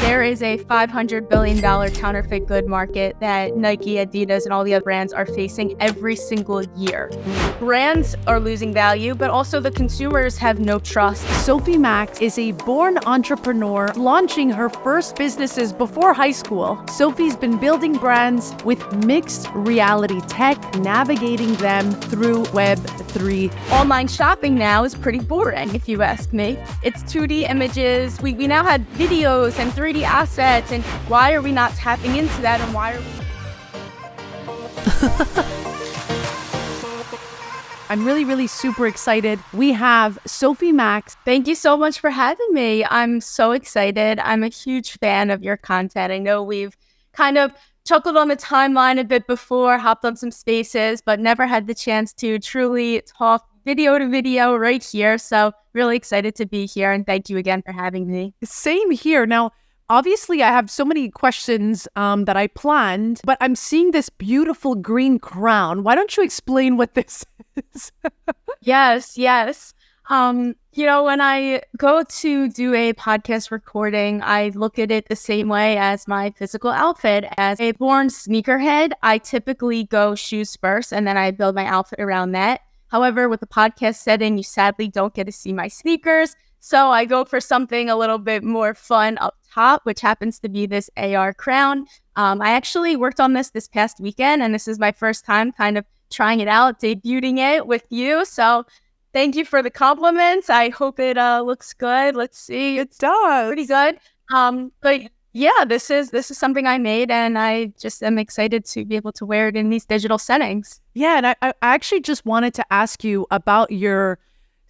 There is a $500 billion counterfeit good market that Nike, Adidas, and all the other brands are facing every single year. Brands are losing value, but also the consumers have no trust. Sophie Maxx is a born entrepreneur launching her first businesses before high school. Sophie's been building brands with mixed reality tech, navigating them through Web3. Online shopping now is pretty boring, if you ask me. It's 2D images. We now had videos and 3D assets, and why are we not tapping into that, and why are we... I'm really super excited. We have Sophie Maxx. Thank you so much for having me. I'm so excited. I'm a huge fan of your content. I know we've kind of chuckled on the timeline a bit before, hopped on some spaces, but never had the chance to truly talk video to video right here. So really excited to be here, and thank you again for having me. Same here. Now, obviously, I have so many questions that I planned, but I'm seeing this beautiful green crown. Why don't you explain what this is? Yes. When I go to do a podcast recording, I look at it the same way as my physical outfit. As a born sneakerhead, I typically go shoes first, and then I build my outfit around that. However, with the podcast setting, you sadly don't get to see my sneakers. So I go for something a little bit more fun up top, which happens to be this AR crown. I actually worked on this past weekend, and this is my first time kind of trying it out, debuting it with you. So thank you for the compliments. I hope it looks good. Let's see. It does. Pretty good. But yeah, this is something I made, and I just am excited to be able to wear it in these digital settings. Yeah, and I actually just wanted to ask you about your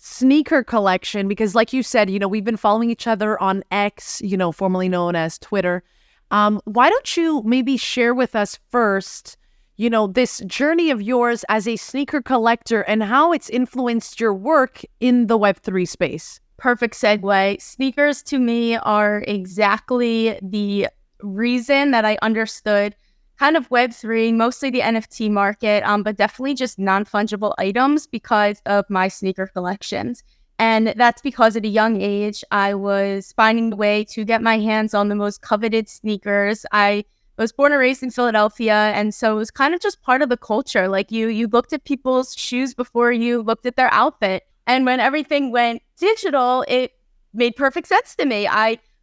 sneaker collection, because like you said, we've been following each other on X, formerly known as Twitter. Why don't you maybe share with us first, this journey of yours as a sneaker collector and how it's influenced your work in the Web3 space? Perfect segue. Sneakers to me are exactly the reason that I understood kind of Web3, mostly the NFT market, but definitely just non-fungible items because of my sneaker collections. And that's because at a young age, I was finding a way to get my hands on the most coveted sneakers. I was born and raised in Philadelphia, and so it was kind of just part of the culture. Like you looked at people's shoes before you looked at their outfit. And when everything went digital, it made perfect sense to me.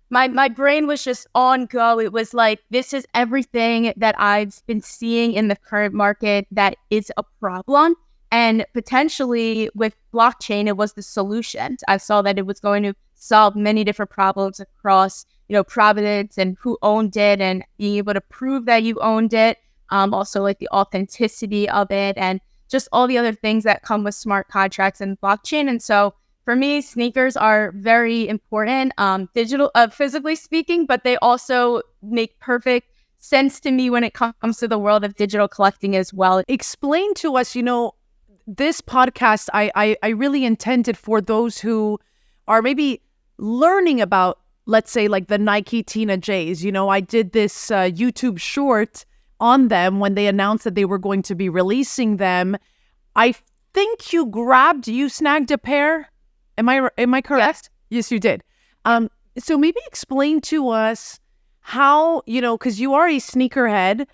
My brain was just on go. It was like, this is everything that I've been seeing in the current market that is a problem. And potentially with blockchain, it was the solution. I saw that it was going to solve many different problems across, provenance and who owned it and being able to prove that you owned it. Also like the authenticity of it and just all the other things that come with smart contracts and blockchain. And so for me, sneakers are very important, physically speaking, but they also make perfect sense to me when it comes to the world of digital collecting as well. Explain to us, this podcast, I really intended for those who are maybe learning about, let's say, like the Nike Tinaj. I did this YouTube short on them when they announced that they were going to be releasing them. I think you snagged a pair. Am I correct? Yes, you did. So maybe explain to us how, because you are a sneakerhead,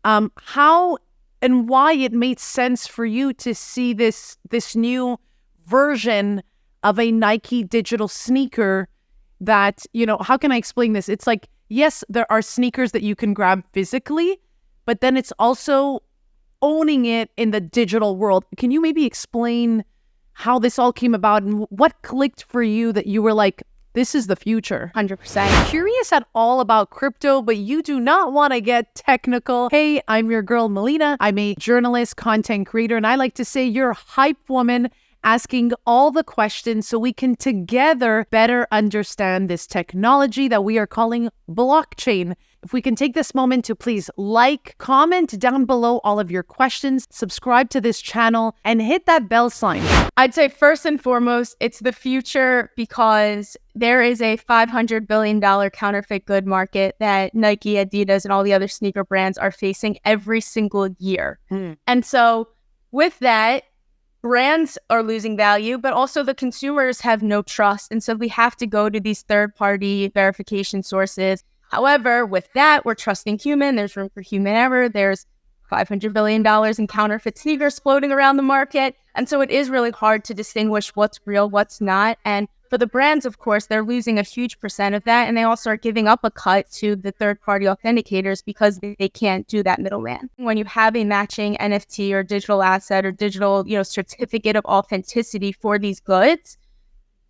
how and why it made sense for you to see this new version of a Nike digital sneaker that, how can I explain this? It's like, yes, there are sneakers that you can grab physically, but then it's also owning it in the digital world. Can you maybe explain how this all came about and what clicked for you that you were like, this is the future? 100%. Curious at all about crypto, but you do not want to get technical. Hey, I'm your girl, Melina. I'm a journalist, content creator, and I like to say you're a hype woman asking all the questions so we can together better understand this technology that we are calling blockchain. If we can take this moment to please like, comment down below all of your questions, subscribe to this channel, and hit that bell sign. I'd say first and foremost, it's the future because there is a $500 billion counterfeit good market that Nike, Adidas, and all the other sneaker brands are facing every single year. And so with that, brands are losing value, but also the consumers have no trust. And so we have to go to these third-party verification sources. However, with that, we're trusting human. There's room for human error. There's $500 billion in counterfeit sneakers floating around the market. And so it is really hard to distinguish what's real, what's not. And for the brands, of course, they're losing a huge percent of that. And they also are giving up a cut to the third-party authenticators because they can't do that middleman. When you have a matching NFT or digital asset or digital, certificate of authenticity for these goods,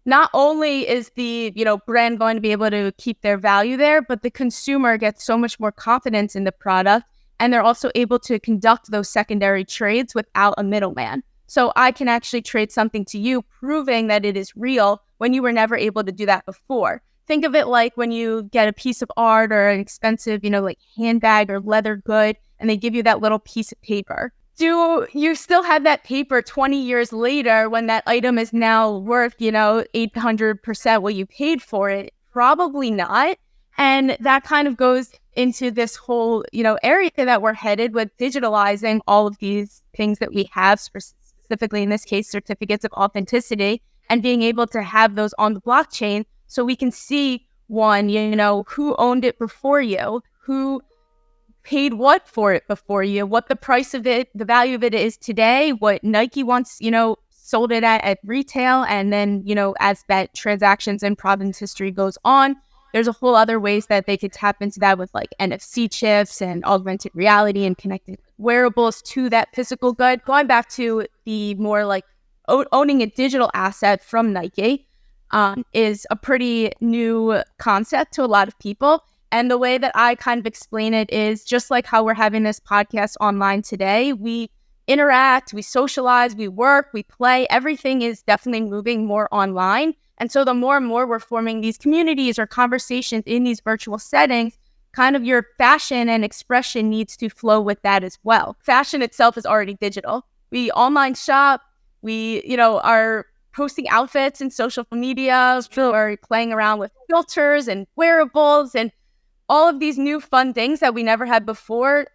not only is the, brand going to be able to keep their value there, but the consumer gets so much more confidence in the product. And they're also able to conduct those secondary trades without a middleman. So I can actually trade something to you, proving that it is real when you were never able to do that before. Think of it like when you get a piece of art or an expensive, like handbag or leather good, and they give you that little piece of paper. Do you still have that paper 20 years later when that item is now worth, 800% what you paid for it? Probably not. And that kind of goes into this whole, area that we're headed with digitalizing all of these things that we have, specifically in this case, certificates of authenticity, and being able to have those on the blockchain so we can see, one, who owned it before you, who paid what for it before you, what the price of it, the value of it is today, what Nike once, sold it at retail. And then, as that transactions and provenance history goes on, there's a whole other ways that they could tap into that with like NFC chips and augmented reality and connecting wearables to that physical good. Going back to the more like owning a digital asset from Nike is a pretty new concept to a lot of people. And the way that I kind of explain it is just like how we're having this podcast online today. We interact, we socialize, we work, we play. Everything is definitely moving more online. And so the more and more we're forming these communities or conversations in these virtual settings, kind of your fashion and expression needs to flow with that as well. Fashion itself is already digital. We online shop, we, are posting outfits in social media, or playing around with filters and wearables and all of these new fun things that we never had before.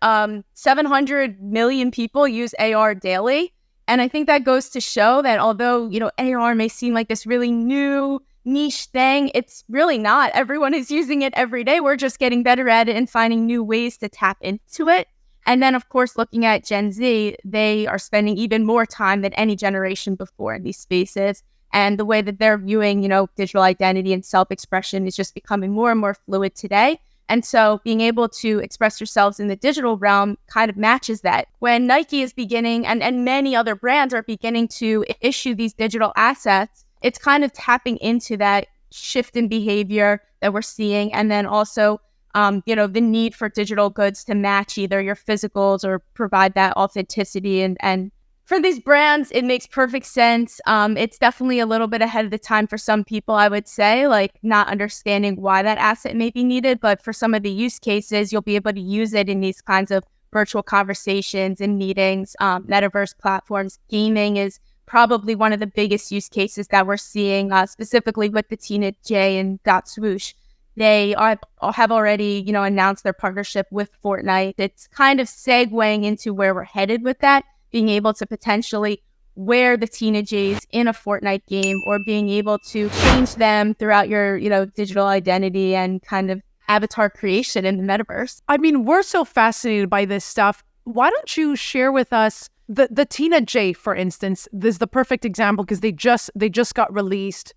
700 million people use AR daily. And I think that goes to show that although, AR may seem like this really new niche thing, it's really not. Everyone is using it every day. We're just getting better at it and finding new ways to tap into it. And then, of course, looking at Gen Z, they are spending even more time than any generation before in these spaces. And the way that they're viewing, digital identity and self-expression is just becoming more and more fluid today. And so being able to express yourselves in the digital realm kind of matches that. When Nike is beginning, and many other brands are beginning to issue these digital assets, it's kind of tapping into that shift in behavior that we're seeing. And then also, the need for digital goods to match either your physicals or provide that authenticity. And for these brands, it makes perfect sense. It's definitely a little bit ahead of the time for some people, I would say, like not understanding why that asset may be needed. But for some of the use cases, you'll be able to use it in these kinds of virtual conversations and meetings, metaverse platforms. Gaming is probably one of the biggest use cases that we're seeing, specifically with the Tinaj and Dot Swoosh. They have already, announced their partnership with Fortnite. It's kind of segueing into where we're headed with that, being able to potentially wear the Tinajs in a Fortnite game, or being able to change them throughout your, digital identity and kind of avatar creation in the metaverse. I mean, we're so fascinated by this stuff. Why don't you share with us the Tinaj, for instance? This is the perfect example because they just got released.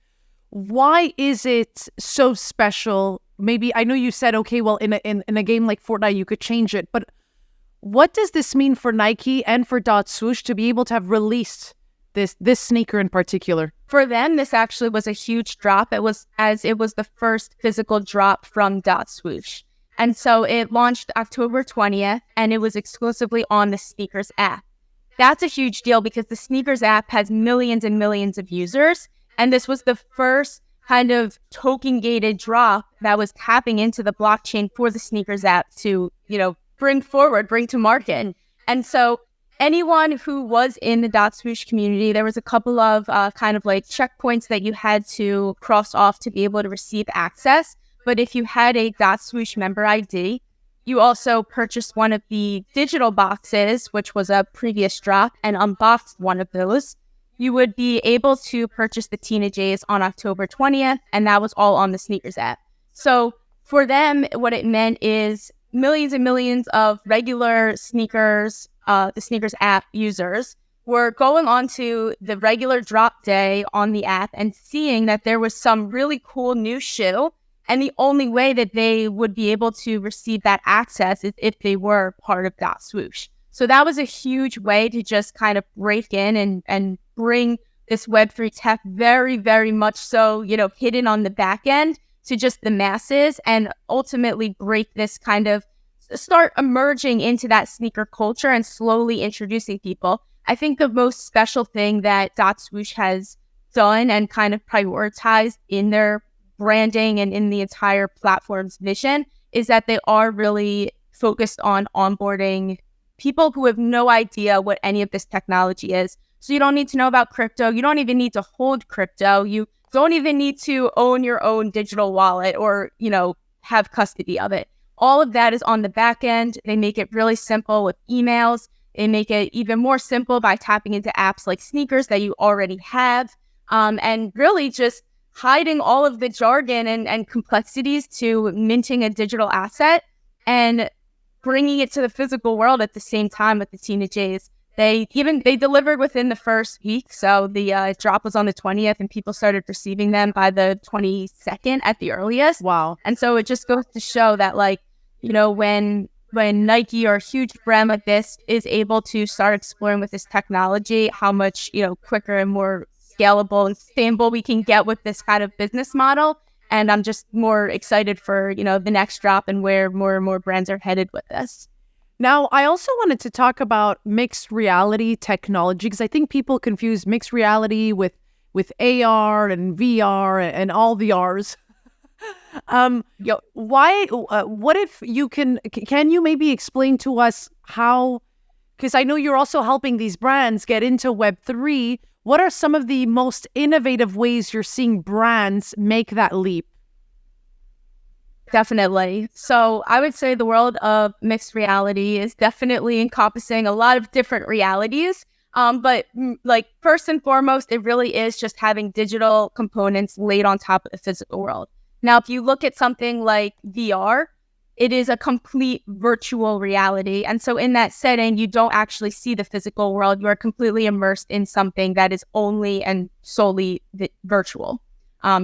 Why is it so special? Maybe I know you said, okay, well, in a game like Fortnite, you could change it, but what does this mean for Nike and for Dot Swoosh to be able to have released this sneaker in particular? For them, this actually was a huge drop. It was the first physical drop from Dot Swoosh. And so it launched October 20th, and it was exclusively on the Sneakers app. That's a huge deal because the Sneakers app has millions and millions of users. And this was the first kind of token-gated drop that was tapping into the blockchain for the Sneakers app to, bring to market. And so anyone who was in the Dot Swoosh community, there was a couple of kind of like checkpoints that you had to cross off to be able to receive access. But if you had a Dot Swoosh member ID, you also purchased one of the digital boxes, which was a previous drop, and unboxed one of those, you would be able to purchase the Tinajs on October 20th, and that was all on the Sneakers app. So for them, what it meant is millions and millions of regular the sneakers app users were going onto the regular drop day on the app and seeing that there was some really cool new shoe. And the only way that they would be able to receive that access is if they were part of Dot Swoosh. So that was a huge way to just kind of break in and bring this Web3 tech very, very much so, hidden on the back end to just the masses, and ultimately break this kind of start emerging into that sneaker culture and slowly introducing people. I think the most special thing that Dot Swoosh has done and kind of prioritized in their branding and in the entire platform's vision is that they are really focused on onboarding people who have no idea what any of this technology is. So you don't need to know about crypto. You don't even need to hold crypto. You don't even need to own your own digital wallet or, have custody of it. All of that is on the back end. They make it really simple with emails. They make it even more simple by tapping into apps like Sneakers that you already have, and really just hiding all of the jargon and complexities to minting a digital asset and bringing it to the physical world at the same time with the Tinajs. They delivered within the first week. So the drop was on the 20th and people started receiving them by the 22nd at the earliest. Wow. And so it just goes to show that, when Nike or a huge brand like this is able to start exploring with this technology, how much, quicker and more scalable and sustainable we can get with this kind of business model. And I'm just more excited for, the next drop and where more and more brands are headed with this. Now, I also wanted to talk about mixed reality technology, because I think people confuse mixed reality with AR and VR and all the Rs. What if you can you maybe explain to us how, because I know you're also helping these brands get into Web3. What are some of the most innovative ways you're seeing brands make that leap? Definitely. So I would say the world of mixed reality is definitely encompassing a lot of different realities. But first and foremost, it really is just having digital components laid on top of the physical world. Now, if you look at something like VR, it is a complete virtual reality. And so in that setting, you don't actually see the physical world. You are completely immersed in something that is only and solely virtual.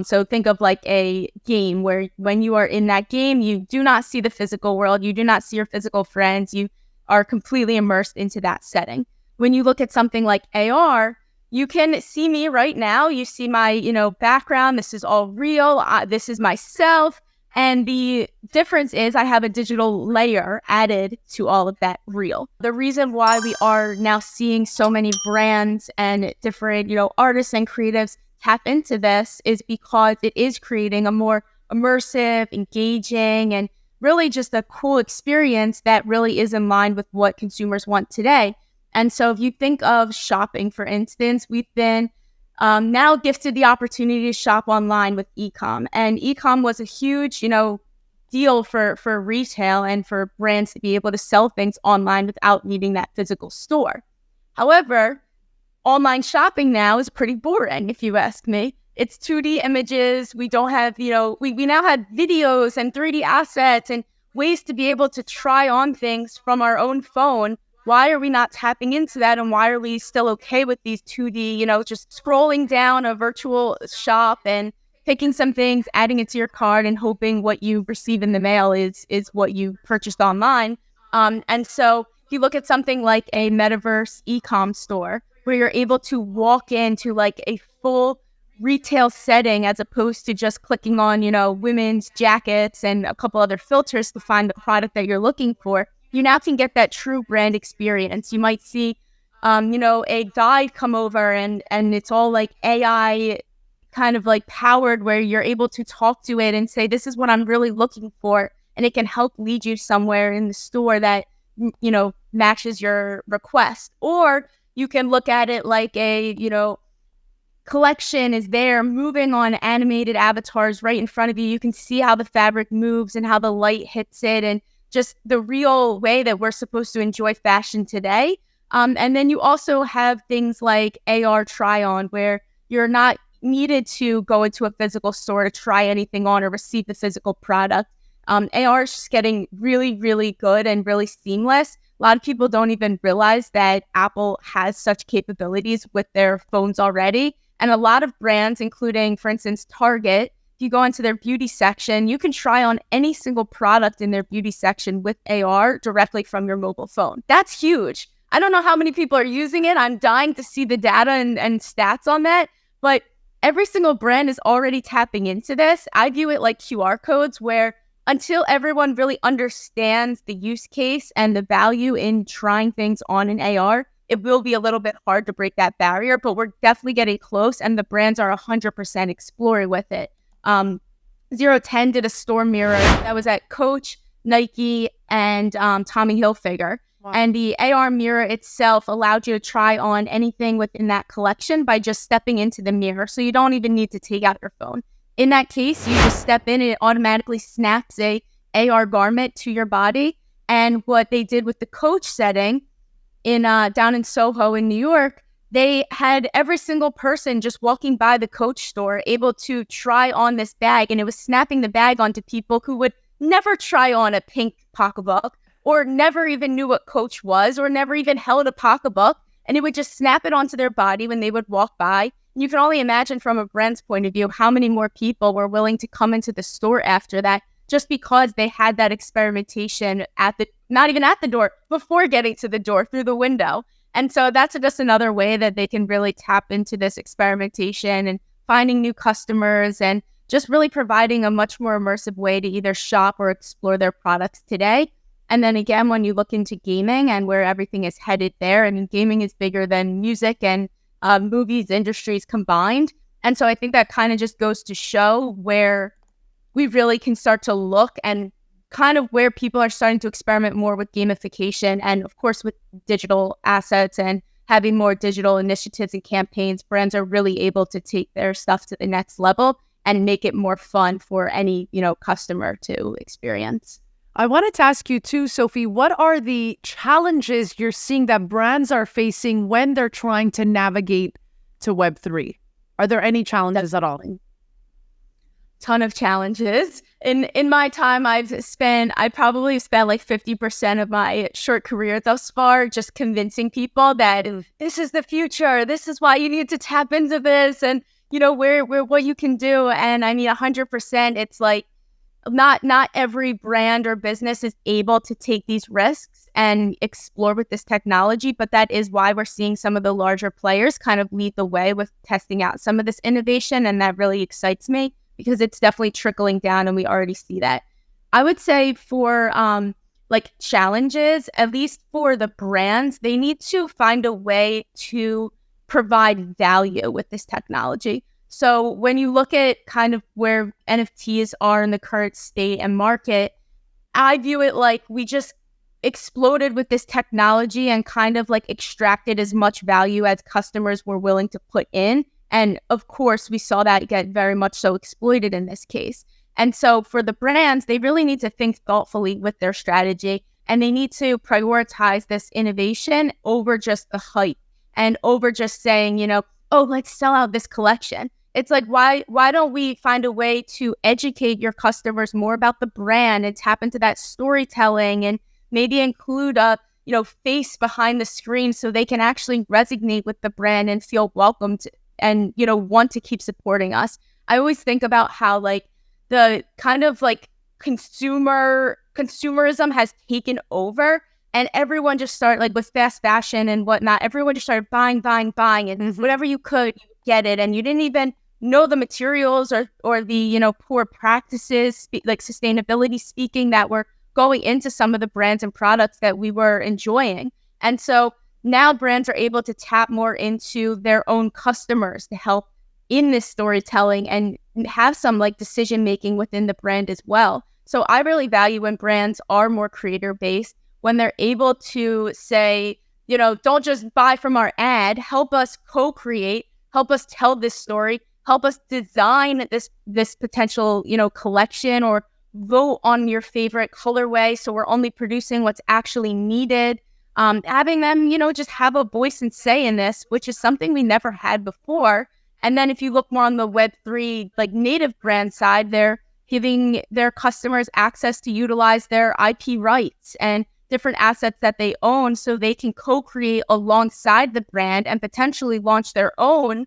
So think of like a game where when you are in that game, you do not see the physical world. You do not see your physical friends. You are completely immersed into that setting. When you look at something like AR, you can see me right now. You see my, background. This is all real. This is myself. And the difference is I have a digital layer added to all of that real. The reason why we are now seeing so many brands and different, artists and creatives tap into this is because it is creating a more immersive, engaging, and really just a cool experience that really is in line with what consumers want today. And so if you think of shopping, for instance, we've been now gifted the opportunity to shop online with e-com. And e-com was a huge, deal for retail and for brands to be able to sell things online without needing that physical store. However, online shopping now is pretty boring, if you ask me. It's 2D images. We don't have, we now have videos and 3D assets and ways to be able to try on things from our own phone. Why are we not tapping into that? And why are we still okay with these 2D, just scrolling down a virtual shop and picking some things, adding it to your cart and hoping what you receive in the mail is what you purchased online. And so if you look at something like a Metaverse e-com store, where you're able to walk into like a full retail setting as opposed to just clicking on, women's jackets and a couple other filters to find the product that you're looking for, you now can get that true brand experience. You might see, a guide come over and it's all like AI kind of like powered, where you're able to talk to it and say, this is what I'm really looking for. And it can help lead you somewhere in the store that, matches your request. Or you can look at it like a, collection is there moving on animated avatars right in front of you. You can see how the fabric moves and how the light hits it and just the real way that we're supposed to enjoy fashion today. And then you also have things like AR try-on, where you're not needed to go into a physical store to try anything on or receive the physical product. AR is just getting really, really good and really seamless. A lot of people don't even realize that Apple has such capabilities with their phones already. And a lot of brands, including, for instance, Target, if you go into their beauty section, you can try on any single product in their beauty section with AR directly from your mobile phone. That's huge. I don't know how many people are using it. I'm dying to see the data and stats on that. But every single brand is already tapping into this. I view it like QR codes where until everyone really understands the use case and the value in trying things on an AR, it will be a little bit hard to break that barrier, but we're definitely getting close, and the brands are 100% exploring with it. 010 did a store mirror that was at Coach, Nike, and Tommy Hilfiger. Wow. And the AR mirror itself allowed you to try on anything within that collection by just stepping into the mirror, so you don't even need to take out your phone. In that case, you just step in and it automatically snaps a AR garment to your body. And what they did with the Coach setting in down in Soho in New York, they had every single person just walking by the Coach store able to try on this bag, and it was snapping the bag onto people who would never try on a pink pocketbook or never even knew what Coach was or never even held a pocketbook, and it would just snap it onto their body when they would walk by. You can only imagine from a brand's point of view how many more people were willing to come into the store after that just because they had that experimentation not even at the door, before getting to the door through the window. And so that's just another way that they can really tap into this experimentation and finding new customers and just really providing a much more immersive way to either shop or explore their products today. And then again, when you look into gaming and where everything is headed there, I mean, gaming is bigger than music and movies industries combined. And so I think that kind of just goes to show where we really can start to look and kind of where people are starting to experiment more with gamification and, of course, with digital assets and having more digital initiatives and campaigns. Brands are really able to take their stuff to the next level and make it more fun for any, customer to experience. I wanted to ask you too, Sophie, what are the challenges you're seeing that brands are facing when they're trying to navigate to Web3? Are there any challenges at all? Ton of challenges. In my time, I probably spent like 50% of my short career thus far just convincing people that this is the future. This is why you need to tap into this, and where what you can do. And I mean, 100%. It's like not every brand or business is able to take these risks and explore with this technology, but that is why we're seeing some of the larger players kind of lead the way with testing out some of this innovation, and that really excites me because it's definitely trickling down and we already see that. I would say for challenges, at least for the brands, they need to find a way to provide value with this technology. So when you look at kind of where NFTs are in the current state and market, I view it like we just exploded with this technology and kind of like extracted as much value as customers were willing to put in. And of course, we saw that get very much so exploited in this case. And so for the brands, they really need to think thoughtfully with their strategy, and they need to prioritize this innovation over just the hype and over just saying, oh, let's sell out this collection. It's like, why don't we find a way to educate your customers more about the brand and tap into that storytelling and maybe include a face behind the screen so they can actually resonate with the brand and feel welcomed and want to keep supporting us. I always think about how the kind of consumerism has taken over, and everyone just started with fast fashion and whatnot. Everyone just started buying, and whatever you could, you get it, and you didn't even know the materials or the poor practices sustainability speaking that were going into some of the brands and products that we were enjoying. And so now brands are able to tap more into their own customers to help in this storytelling and have some decision making within the brand as well. So I really value when brands are more creator based, when they're able to say, don't just buy from our ad, help us co-create, help us tell this story, help us design this potential, collection, or vote on your favorite colorway. So we're only producing what's actually needed. Having them, just have a voice and say in this, which is something we never had before. And then if you look more on the Web3, native brand side, they're giving their customers access to utilize their IP rights and different assets that they own so they can co-create alongside the brand and potentially launch their own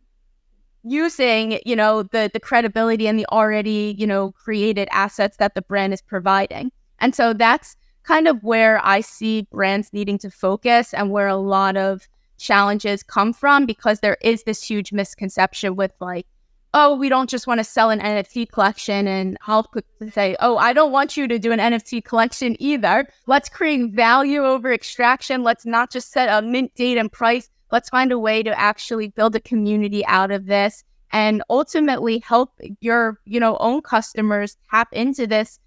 using, the credibility and the already, created assets that the brand is providing. And so that's kind of where I see brands needing to focus and where a lot of challenges come from, because there is this huge misconception with like, oh, we don't just want to sell an NFT collection. And I'll quickly say, oh, I don't want you to do an NFT collection either. Let's create value over extraction. Let's not just set a mint date and price. Let's find a way to actually build a community out of this and ultimately help your, own customers tap into this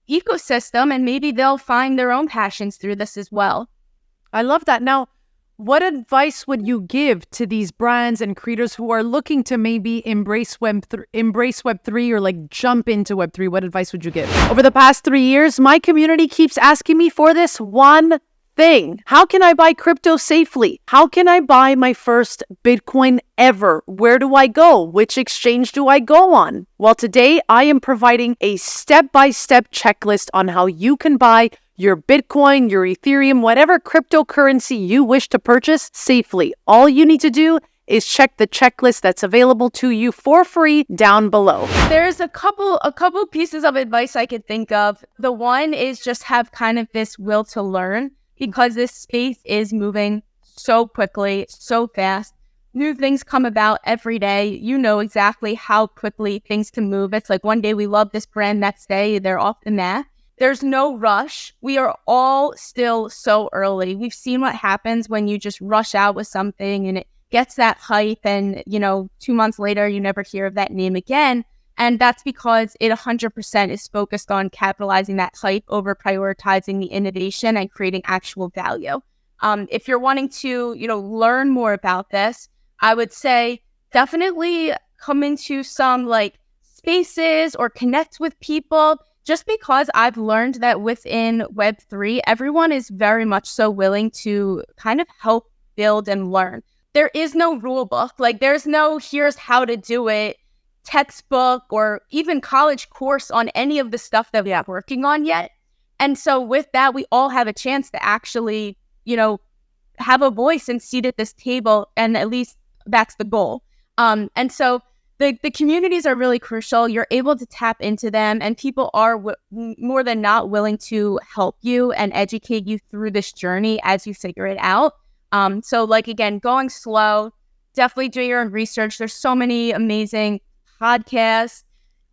ecosystem, and maybe they'll find their own passions through this as well. I love that. Now, what advice would you give to these brands and creators who are looking to maybe embrace Web3 or like jump into Web3? What advice would you give? Over the past 3 years, my community keeps asking me for this one thing. How can I buy crypto safely? How can I buy my first Bitcoin ever? Where do I go? Which exchange do I go on? Well, today I am providing a step-by-step checklist on how you can buy your Bitcoin, your Ethereum, whatever cryptocurrency you wish to purchase safely. All you need to do is check the checklist that's available to you for free down below. There's a couple pieces of advice I could think of. The one is just have kind of this will to learn, because this space is moving so quickly, so fast. New things come about every day. You know exactly how quickly things can move. It's like one day we love this brand, next day they're off the map. There's no rush. We are all still so early. We've seen what happens when you just rush out with something and it gets that hype and, 2 months later, you never hear of that name again. And that's because it 100% is focused on capitalizing that hype over prioritizing the innovation and creating actual value. If you're wanting to, learn more about this, I would say definitely come into some like spaces or connect with people, just because I've learned that within Web3, everyone is very much so willing to kind of help build and learn. There is no rule book. Like there's no here's how to do it textbook or even college course on any of the stuff that we're working on yet. And so with that, we all have a chance to actually, have a voice and seat at this table. And at least that's the goal. And so the communities are really crucial. You're able to tap into them, and people are more than not willing to help you and educate you through this journey as you figure it out. So like, again, going slow, definitely do your own research. There's so many amazing podcasts,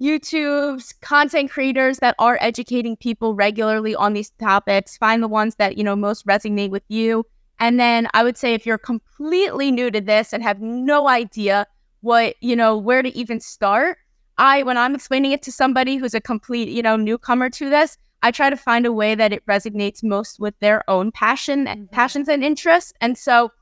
YouTubes, content creators that are educating people regularly on these topics. Find the ones that, most resonate with you. And then I would say if you're completely new to this and have no idea what, where to even start, when I'm explaining it to somebody who's a complete, newcomer to this, I try to find a way that it resonates most with their own passions and interests. And so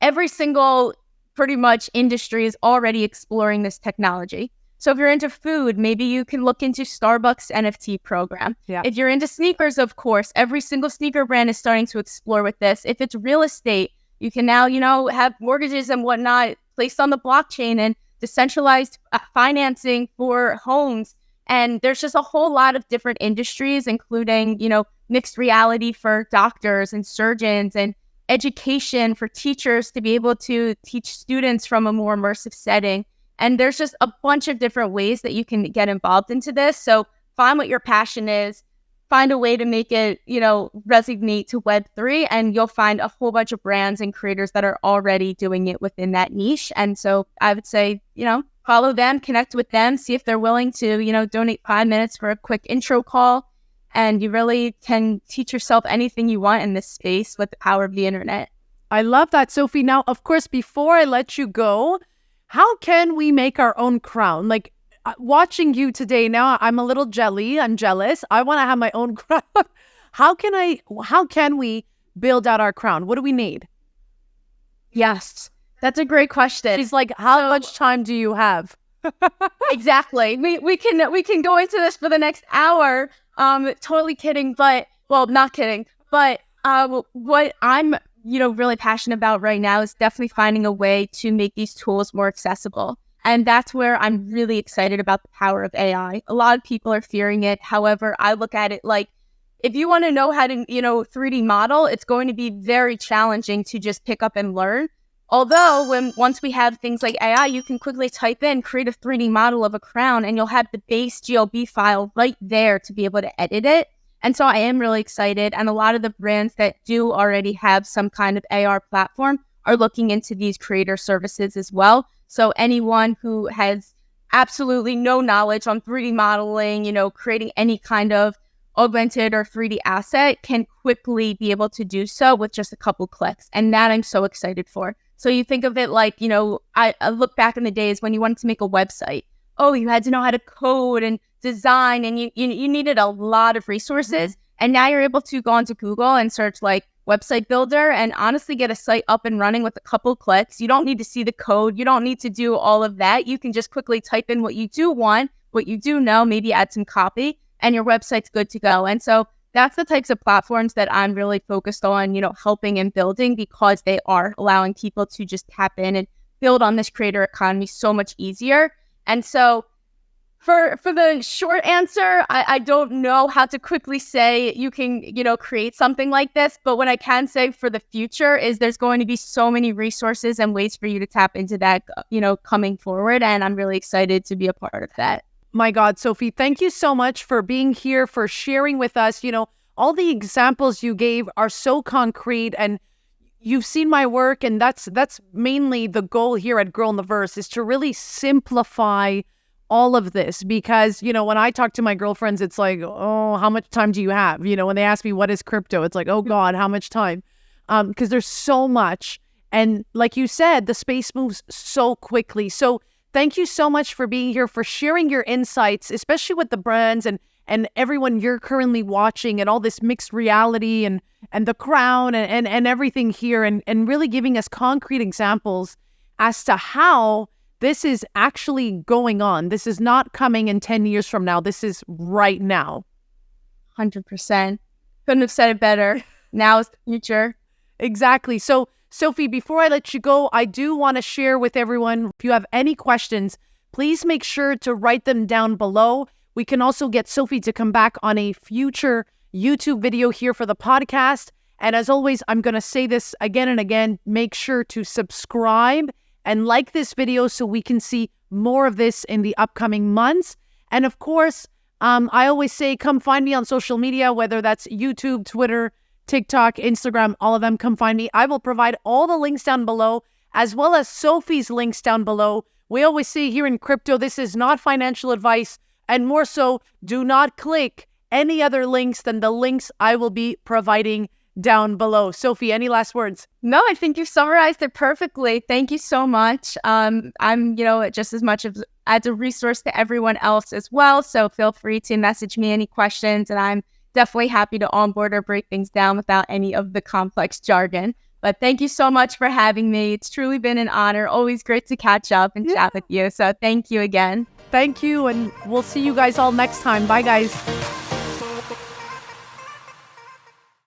every single pretty much industry is already exploring this technology. So if you're into food, maybe you can look into Starbucks NFT program. Yeah. If you're into sneakers, of course, every single sneaker brand is starting to explore with this. If it's real estate, you can now, have mortgages and whatnot placed on the blockchain and decentralized financing for homes. And there's just a whole lot of different industries, including, mixed reality for doctors and surgeons and education for teachers to be able to teach students from a more immersive setting. And there's just a bunch of different ways that you can get involved into this. So find what your passion is, find a way to make it, resonate to Web3, and you'll find a whole bunch of brands and creators that are already doing it within that niche. And so I would say, follow them, connect with them, see if they're willing to, donate 5 minutes for a quick intro call. And you really can teach yourself anything you want in this space with the power of the internet. I love that, Sophie. Now, of course, before I let you go, how can we make our own crown? Like watching you today now, I'm a little jelly. I'm jealous. I want to have my own crown. How can we build out our crown? What do we need? Yes, that's a great question. She's like, how much time do you have? Exactly. We can go into this for the next hour. Totally kidding, but not kidding. But what I'm really passionate about right now is definitely finding a way to make these tools more accessible. And that's where I'm really excited about the power of AI. A lot of people are fearing it. However, I look at it like, if you want to know how to, 3D model, it's going to be very challenging to just pick up and learn. Although once we have things like AI, you can quickly type in, create a 3D model of a crown, and you'll have the base GLB file right there to be able to edit it. And so I am really excited. And a lot of the brands that do already have some kind of AR platform are looking into these creator services as well. So anyone who has absolutely no knowledge on 3D modeling, creating any kind of augmented or 3D asset can quickly be able to do so with just a couple clicks. And that I'm so excited for. So you think of it like, I look back in the days when you wanted to make a website. Oh, you had to know how to code and design, and you needed a lot of resources. And now you're able to go onto Google and search like website builder and honestly get a site up and running with a couple clicks. You don't need to see the code. You don't need to do all of that. You can just quickly type in what you do want, what you do know, maybe add some copy, and your website's good to go. And so that's the types of platforms that I'm really focused on, helping and building, because they are allowing people to just tap in and build on this creator economy so much easier. And so for the short answer, I don't know how to quickly say you can, create something like this. But what I can say for the future is there's going to be so many resources and ways for you to tap into that, coming forward. And I'm really excited to be a part of that. My God, Sophie, thank you so much for being here, for sharing with us. All the examples you gave are so concrete, and you've seen my work, and that's mainly the goal here at Girl in the Verse, is to really simplify all of this. Because, when I talk to my girlfriends, it's like, oh, how much time do you have? When they ask me what is crypto, it's like, oh God, how much time? Because there's so much. And like you said, the space moves so quickly. So thank you so much for being here, for sharing your insights, especially with the brands and everyone you're currently watching, and all this mixed reality and the crown and everything here, and really giving us concrete examples as to how this is actually going on. This is not coming in 10 years from now. This is right now. 100%. Couldn't have said it better. Now is the future. Exactly. So Sophie, before I let you go, I do want to share with everyone, if you have any questions, please make sure to write them down below. We can also get Sophie to come back on a future YouTube video here for the podcast. And as always, I'm going to say this again and again, make sure to subscribe and like this video so we can see more of this in the upcoming months. And of course, I always say, come find me on social media, whether that's YouTube, Twitter, TikTok, Instagram, all of them, come find me. I will provide all the links down below, as well as Sophie's links down below. We always say here in crypto, this is not financial advice, and more so, do not click any other links than the links I will be providing down below. Sophie, any last words? No, I think you summarized it perfectly. Thank you so much. I'm, just as much as a resource to everyone else as well. So feel free to message me any questions, and I'm definitely happy to onboard or break things down without any of the complex jargon. But thank you so much for having me. It's truly been an honor. Always great to catch up and chat with you. So thank you again. Thank you, and we'll see you guys all next time. Bye, guys.